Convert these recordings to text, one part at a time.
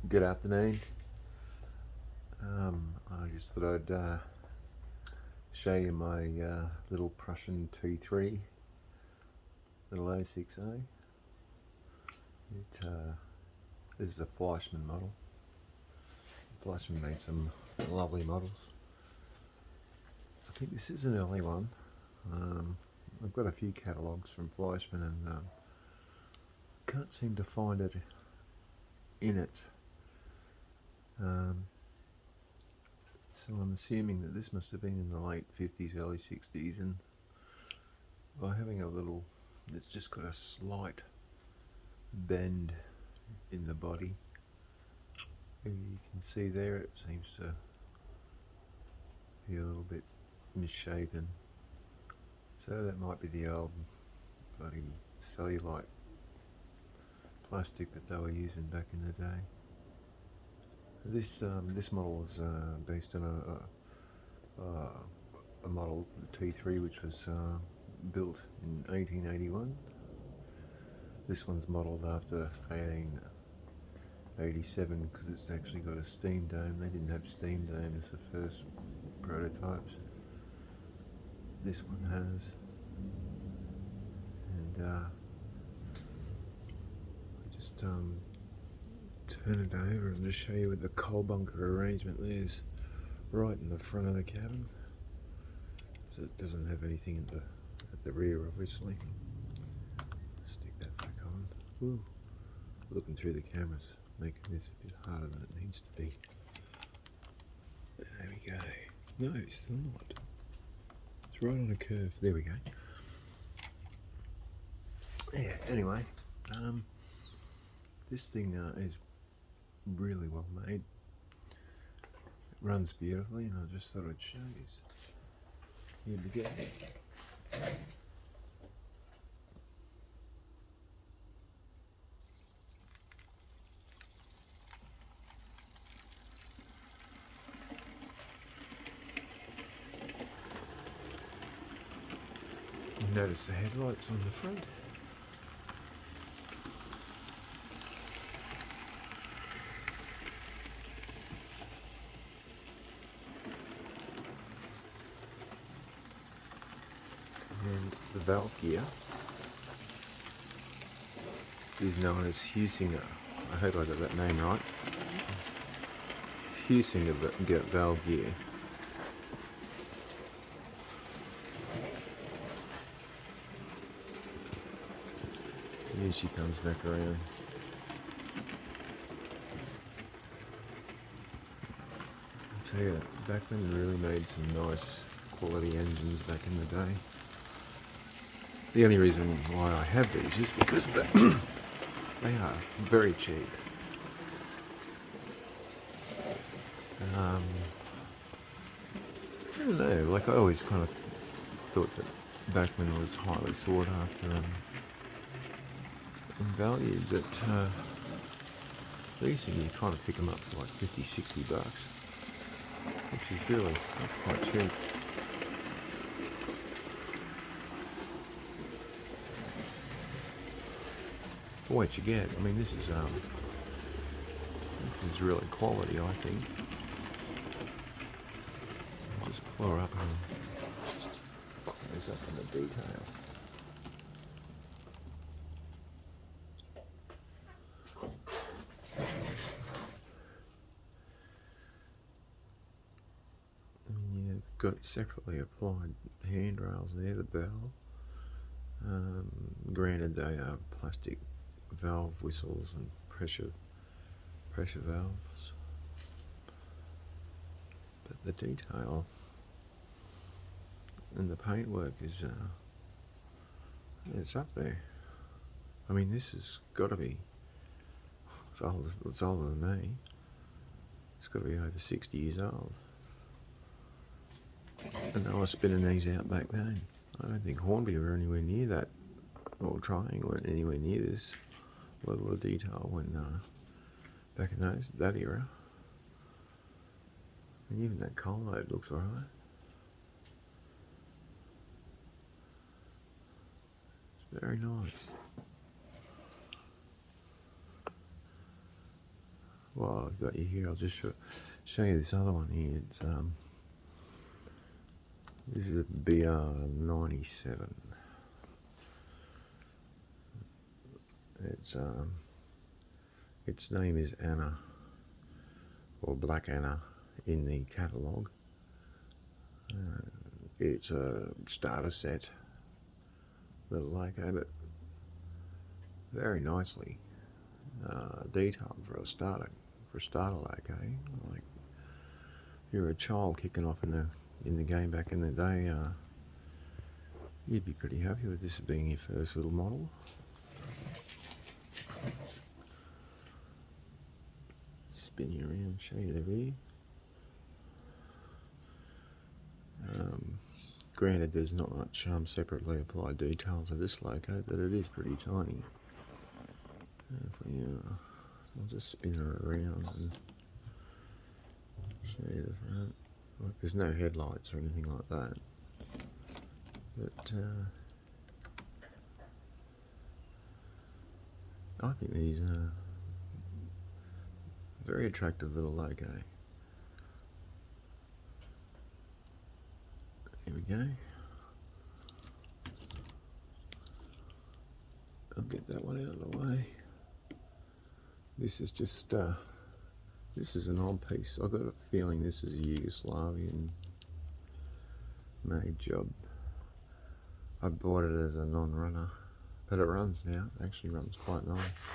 Good afternoon. I just thought I'd show you my little Prussian T3, little 06A. This is a Flieschmann model. Flieschmann made some lovely models. I think this is an early one. I've got a few catalogues from Flieschmann and can't seem to find it in it. So I'm assuming that this must have been in the late 50s, early 60s, and by having a little, it's just got a slight bend in the body. You can see there it seems to be a little bit misshapen. So that might be the old bloody cellulite plastic that they were using back in the day. This model was based on a model, the T3, which was built in 1881. This one's modelled after 1887 because it's actually got a steam dome. They didn't have steam dome as the first prototypes. This one has, and I just turn it over and just show you with the coal bunker arrangement. There's right in the front of the cabin, so it doesn't have anything at the rear, obviously. Stick that back on. Ooh, looking through the cameras, making this a bit harder than it needs to be. There we go. No, it's still not. It's right on a curve. There we go. Yeah, anyway, this thing is really well made. It runs beautifully, and I just thought I'd show you. Here we go. Notice the headlights on the front. And the valve gear is known as Husinger. I hope I got that name right. Husinger valve gear. Here she comes back around. I'll tell you, Bachmann really made some nice quality engines back in the day. The only reason why I have these is because they are very cheap. I don't know, like I always kind of thought that Bachmann was highly sought after and valued, but these things you kind of pick them up for like 50-60 bucks, which is really, that's quite cheap. For what you get, I mean, this is really quality, I think. I'll just pull her up and just close up on the detail. You've got separately applied handrails there, the bell. Granted, they are plastic valve whistles and pressure valves, but the detail and the paintwork is it's up there. I mean, this has got to be, it's older than me. It's got to be over 60 years old. And they were spinning these out back then. I don't think Hornby were anywhere near that, or Trying weren't anywhere near this level of detail when back in that era. And even that coal load looks alright. It's very nice. While I've got you here, I'll just show you this other one here. It's this is a BR 97. Its name is Anna, or Black Anna in the catalogue. It's a starter set, little loco, but very nicely detailed for a starter loco. Like if you're a child kicking off in the game back in the day, you'd be pretty happy with this being your first little model. Spin you around, show you the rear. Granted, there's not much separately applied detail to this loco, but it is pretty tiny. I'll just spin her around and show you the front. Like, there's no headlights or anything like that, but I think these are very attractive little loco. Here we go. I'll get that one out of the way. This is just this is an old piece. I've got a feeling this is a Yugoslavian made job. I bought it as a non-runner, but it runs now. It actually runs quite nice.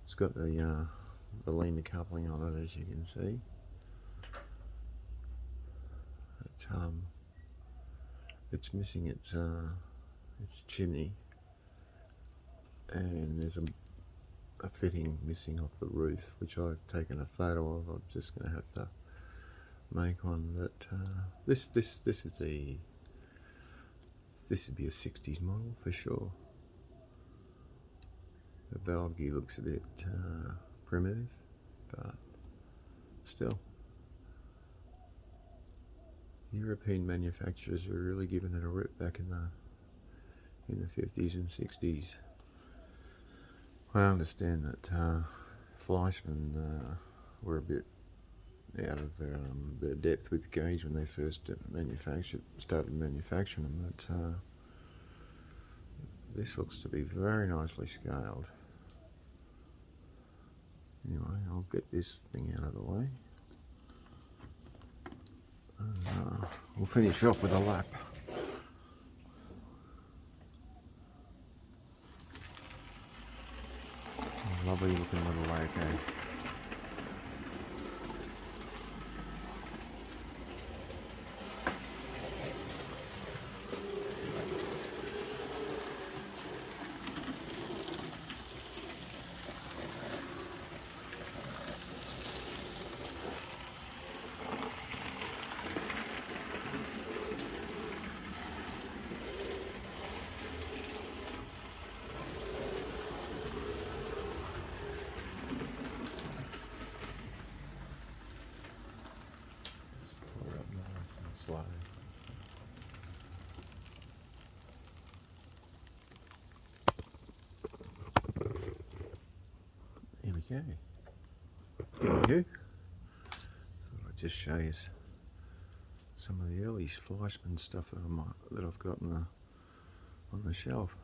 It's got the leaner coupling on it, as you can see. It's missing its chimney, and there's a fitting missing off the roof, which I've taken a photo of. I'm just going to have to make one. But this would be a 60s model for sure. The valve gear looks a bit primitive, but still. European manufacturers were really giving it a rip back in the 50s and 60s. I understand that Flieschmann were a bit out of their depth with gauge when they first started manufacturing them, but this looks to be very nicely scaled. Anyway, I'll get this thing out of the way. And, we'll finish off with a lap. Lovely looking little loco. Slow. Here we go. Thought I'd just show you some of the early Flieschmann stuff that I've got on the shelf.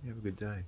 You have a good day.